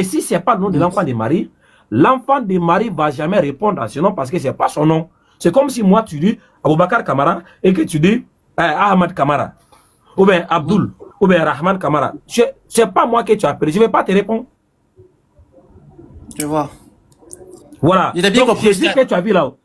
Et si ce n'est pas le nom de l'enfant de Marie ne va jamais répondre à ce nom parce que ce n'est pas son nom. C'est comme si moi, tu dis Aboubakar Kamara et que tu dis Ahmad Kamara, ou bien Abdul, ou bien Rahman Kamara. Ce n'est pas moi que tu appelles, je ne vais pas te répondre. Je vois. Voilà. Donc, Jésus que tu as vu là-haut.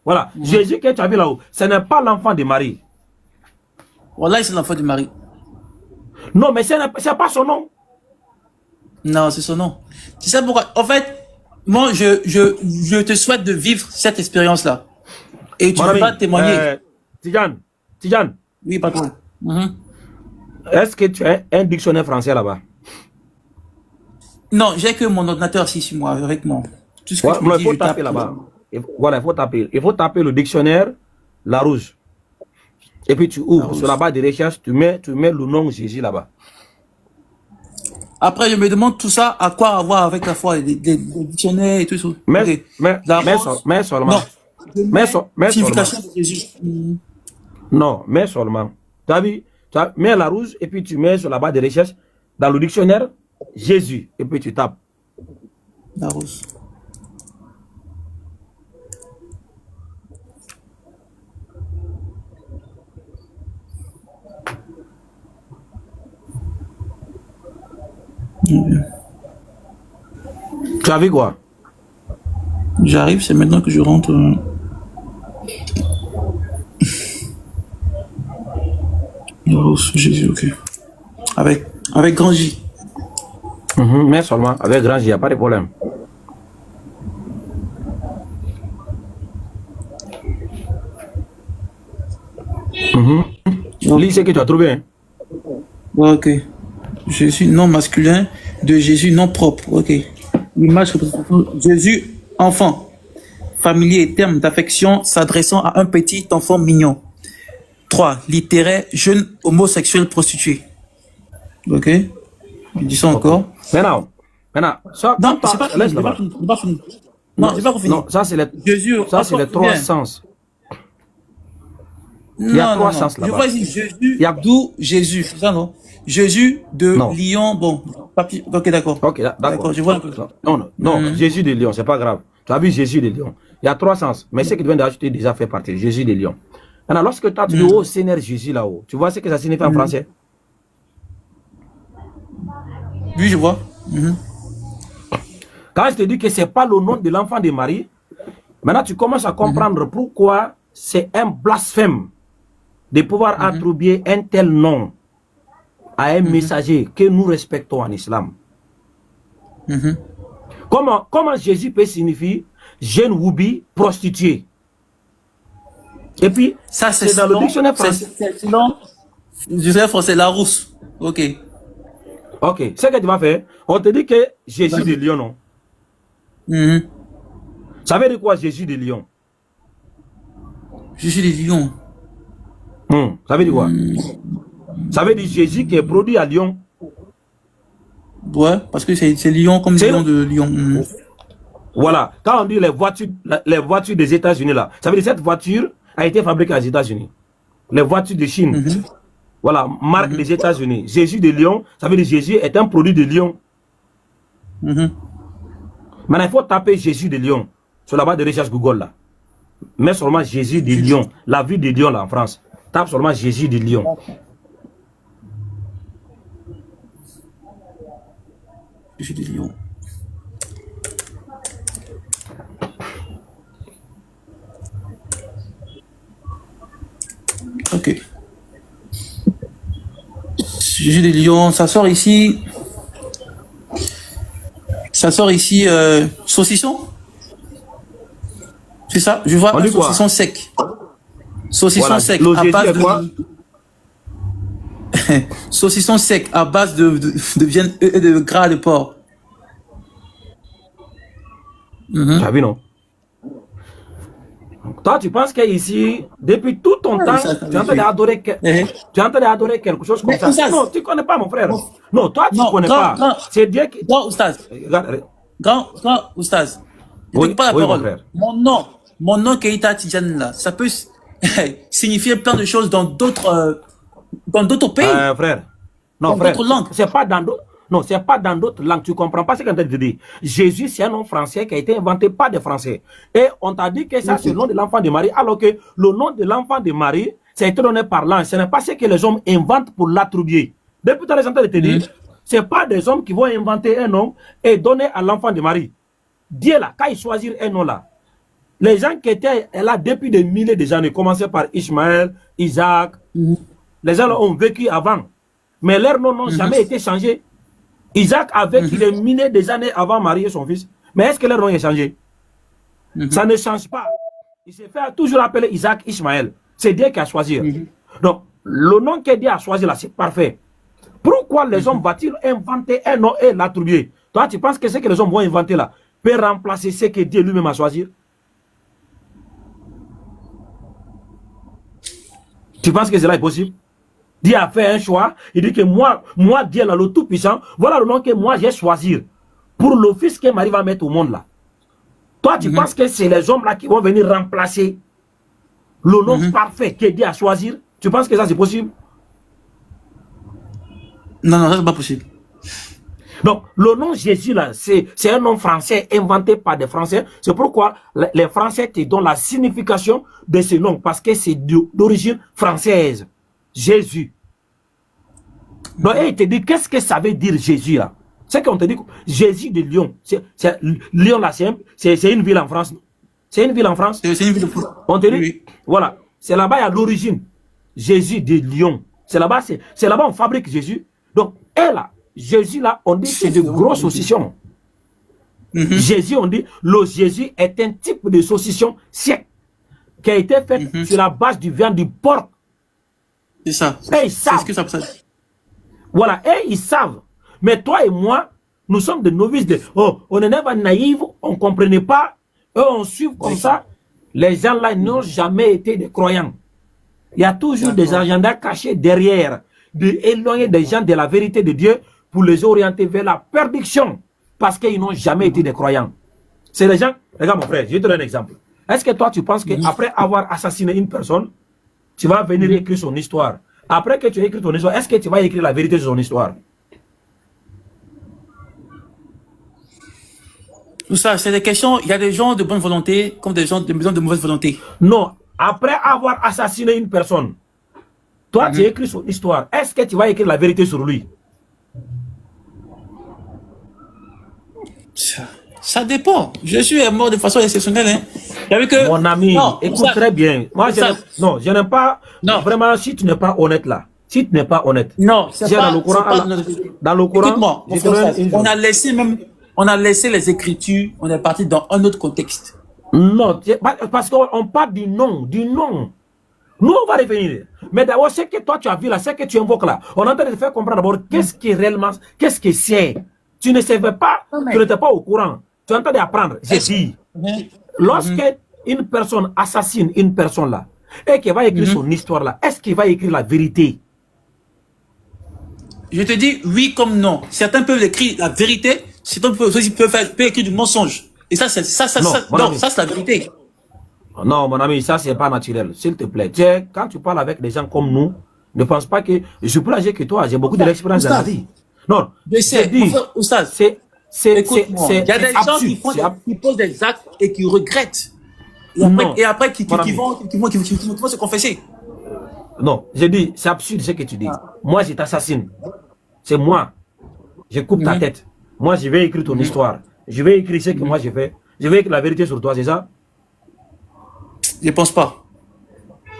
Voilà. Jésus que tu as vu là-haut, ce n'est pas l'enfant de Marie. Voilà, c'est l'enfant de Marie. Non, mais ce n'est pas son nom. Non, c'est son nom. C'est ça pourquoi. En fait, moi, je te souhaite de vivre cette expérience-là. Et tu vas témoigner. Tidjane. Oui, patron. Est-ce que tu as un dictionnaire français là-bas? Non, j'ai que mon ordinateur ici sur moi, avec moi. Tout ce que ouais, il faut taper là-bas. Voilà, il faut taper. Il faut taper le dictionnaire Larousse. Et puis tu ouvres sur la barre de recherche, tu mets le nom Jésus là-bas. Après, je me demande tout ça, à quoi avoir avec la foi, des dictionnaires et tout ça. Mais seulement. Non. Mais signification de Jésus. Non, mais seulement. Tu as vu, tu mets la rouge et puis tu mets sur la barre de recherche, dans le dictionnaire, Jésus. Et puis tu tapes. La rouge. Tu as vu quoi? J'arrive, c'est maintenant que je rentre. Jésus, ok. Avec grand J. Mais seulement, avec grand J, il n'y a pas de problème. Lis ce que tu as trouvé. Hein? Ok. Jésus non masculin de Jésus non propre. Ok. L'image Jésus enfant. Familier et terme d'affection s'adressant à un petit enfant mignon. 3. Littéraire, jeune homosexuel prostitué. Ok. Je dis ça encore. Maintenant. Ça, non, c'est pas fini. Non, c'est pas fini. Non, ça c'est les trois sens. Il y a trois sens là-bas. Je vois ici Jésus, d'où Jésus, c'est ça non? Jésus de Lyon, bon, papier, ok d'accord. Ok, d'accord, je vois un peu. Non, Jésus de Lyon, c'est pas grave. Tu as vu Jésus de Lyon. Il y a trois sens, mais ce qui vient d'ajouter déjà fait partie, Jésus de Lyon. Maintenant, lorsque tu as dit oh Seigneur Jésus là-haut, tu vois ce que ça signifie en français? Oui, je vois. Quand je te dis que ce n'est pas le nom de l'enfant de Marie, maintenant tu commences à comprendre pourquoi c'est un blasphème de pouvoir attribuer un tel nom à un messager que nous respectons en islam. Comment Jésus peut signifier jeune woubi prostituée? Et puis, ça c'est dans le dictionnaire français. Sinon, le dictionnaire français, Larousse. Ok. Ok, ce que tu vas faire, on te dit que Jésus de Lyon, non? Ça veut dire quoi Jésus de Lyon? Jésus de Lyon. Ça veut dire quoi? Ça veut dire Jésus qui est produit à Lyon. Ouais, parce que c'est Lyon comme Lyon de Lyon. Voilà, quand on dit les voitures des États-Unis là, ça veut dire cette voiture a été fabriquée aux États-Unis. Les voitures de Chine. Voilà, marque des États-Unis. Jésus de Lyon, ça veut dire Jésus est un produit de Lyon. Maintenant, il faut taper Jésus de Lyon sur la barre de recherche Google là. Mais seulement Jésus de Lyon, la ville de Lyon là en France. Tape seulement Jésus de Lyon. Jésus de Lyon. Ok. Jésus de Lyon, ça sort ici. Ça sort ici, saucisson. C'est ça, je vois un saucisson sec. Saucisson sec à base de... saucisson sec à base de viande et de gras de porc. Tu as vu, non? Toi, tu penses qu'ici, depuis tout ton temps, tu es en train d'adorer quelque chose comme ça. Non, tu ne connais pas, mon frère. Non, toi, tu ne connais pas. C'est Dieu qui... Grand Oustaz. Grand Oustaz. Oui, pas la parole. Mon frère. Mon nom Keita Tidjane là, ça peut signifier plein de choses dans d'autres pays. Frère. Non, dans frère. d'autres langues. C'est pas dans d'autres. Non, c'est pas dans d'autres langues. Tu comprends pas ce qu'on t'a dit. Jésus, c'est un nom français qui a été inventé par des Français. Et on t'a dit que ça, c'est le nom de l'enfant de Marie, alors que le nom de l'enfant de Marie, ça a été donné par l'ange. Ce n'est pas ce que les hommes inventent pour l'attribuer. Depuis tout à l'heure, j'entends te dire, c'est pas des hommes qui vont inventer un nom et donner à l'enfant de Marie. Dieu là, quand il choisit un nom là, les gens qui étaient là depuis des milliers d'années, commencé par Ishmaël, Isaac, les gens ont vécu avant, mais leurs noms n'ont jamais été changés. Isaac a vécu des milliers d'années avant Marie et son fils, mais est-ce que leur nom est changé? Ça ne change pas. Il s'est fait toujours appeler Isaac, Ishmaël. C'est Dieu qui a choisi. Donc, le nom que Dieu a choisi là, c'est parfait. Pourquoi les hommes vont-ils inventer un nom et l'attribuer? Toi, tu penses que ce que les hommes vont inventer là peut remplacer ce que Dieu lui-même a choisi? Tu penses que cela est possible? Dieu a fait un choix. Il dit que moi Dieu là, le Tout-Puissant, voilà le nom que moi j'ai choisi pour le fils que Marie va mettre au monde là. Toi, tu penses que c'est les hommes là qui vont venir remplacer le nom parfait que Dieu a choisi? Tu penses que ça c'est possible? Non, non, ça c'est pas possible. Donc, le nom Jésus, là, c'est un nom français inventé par des Français. C'est pourquoi les Français te donnent la signification de ce nom, parce que c'est d'origine française. Jésus. Donc, il te dit, qu'est-ce que ça veut dire Jésus, là? C'est qu'on te dit, Jésus de Lyon. Lyon, là, c'est une ville en France. C'est une ville en France. C'est une ville de France. On te dit, Oui. voilà, c'est là-bas, il y a l'origine. Jésus de Lyon. C'est là-bas, on fabrique Jésus. Donc, et là, Jésus, là, on dit que c'est de grosses saucissons. Jésus, on dit, le Jésus est un type de saucisson sec qui a été fait sur la base du viande du porc. C'est ça. Et ils savent. C'est ce que ça peut. Voilà, et ils savent. Mais toi et moi, nous sommes des novices. On est pas naïfs, on ne comprenait pas. Eux, on suit comme ça. Les gens là n'ont jamais été des croyants. Il y a toujours des agendas cachés derrière, d'éloigner des gens de la vérité de Dieu pour les orienter vers la perdition, parce qu'ils n'ont jamais été des croyants. C'est les gens, regarde mon frère, je vais te donner un exemple. Est-ce que toi tu penses qu'après avoir assassiné une personne, tu vas venir écrire son histoire? Après que tu as écrit ton histoire, est-ce que tu vas écrire la vérité sur son histoire? Tout ça, c'est des questions, il y a des gens de bonne volonté comme des gens de mauvaise volonté. Non, après avoir assassiné une personne, toi tu as écrit son histoire, est-ce que tu vas écrire la vérité sur lui? Ça dépend. Jésus est mort de façon exceptionnelle. Hein. Que... Mon ami, écoute très bien. Moi, je n'aime pas. Non. Vraiment, si tu n'es pas honnête là. Si tu n'es pas honnête. Non, c'est pas. Dans le Coran, écoute-moi, on a laissé les Écritures, on est parti dans un autre contexte. Non, parce qu'on parle du nom, du nom. Nous, on va revenir. Mais d'abord, ce que toi tu as vu là, ce que tu invoques là, on est en train de te faire comprendre d'abord qu'est-ce qui est réellement, qu'est-ce que c'est. Tu ne savais pas, tu n'étais pas au courant. Tu es en train d'apprendre. J'ai dit, lorsque une personne assassine une personne là, et qu'elle va écrire son histoire là, est-ce qu'il va écrire la vérité? Je te dis oui comme non. Certains peuvent écrire la vérité, certains peuvent écrire du mensonge. Et ça, c'est la vérité. Non, mon ami, ça, c'est pas naturel. S'il te plaît. Quand tu parles avec des gens comme nous, ne pense pas que je suis plus âgé que toi. J'ai beaucoup d'expérience dans la vie. Non, je sais. Écoute-moi. Il y a des gens qui posent des actes et qui regrettent. Et après, qui vont se confesser. Non, j'ai dit, c'est absurde ce que tu dis. Moi, je t'assassine. C'est moi. Je coupe ta tête. Moi, je vais écrire ton histoire. Je vais écrire ce que moi je fais. Je vais écrire la vérité sur toi, c'est ça? Je pense pas.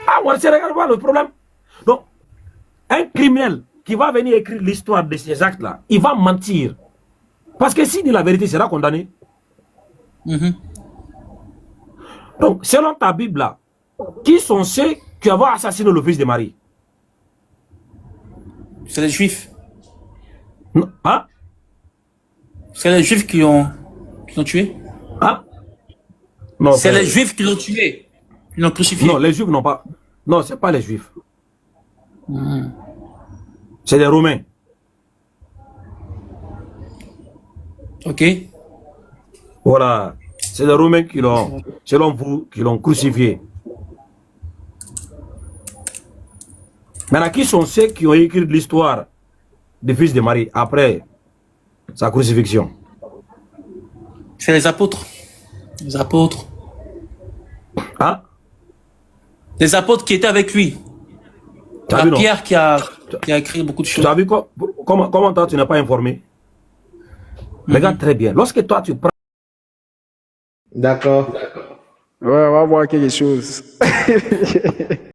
Ah, moi, c'est regarde pas le problème. Donc, un criminel qui va venir écrire l'histoire de ces actes-là, il va mentir. Parce que s'il dit la vérité, il sera condamné. Donc, selon ta Bible là, qui sont ceux qui ont assassiné le fils de Marie? C'est les Juifs. Non. Hein? C'est les Juifs qui l'ont tué. Hein? Non. C'est les Juifs qui l'ont tué. Ils l'ont crucifié. Non, les Juifs n'ont pas. Non, c'est pas les Juifs. C'est les Romains. Ok. Voilà. C'est les Romains qui l'ont, selon vous, qui l'ont crucifié. Maintenant, qui sont ceux qui ont écrit l'histoire des fils de Marie après Sa crucifixion. C'est les apôtres. Les apôtres. Ah, Les apôtres qui étaient avec lui. tu as vu, non? Pierre qui a écrit beaucoup de Tu choses. as vu comment toi tu n'es pas informé? Regarde très bien. Lorsque toi tu prends. D'accord. Ouais, on va voir quelque chose.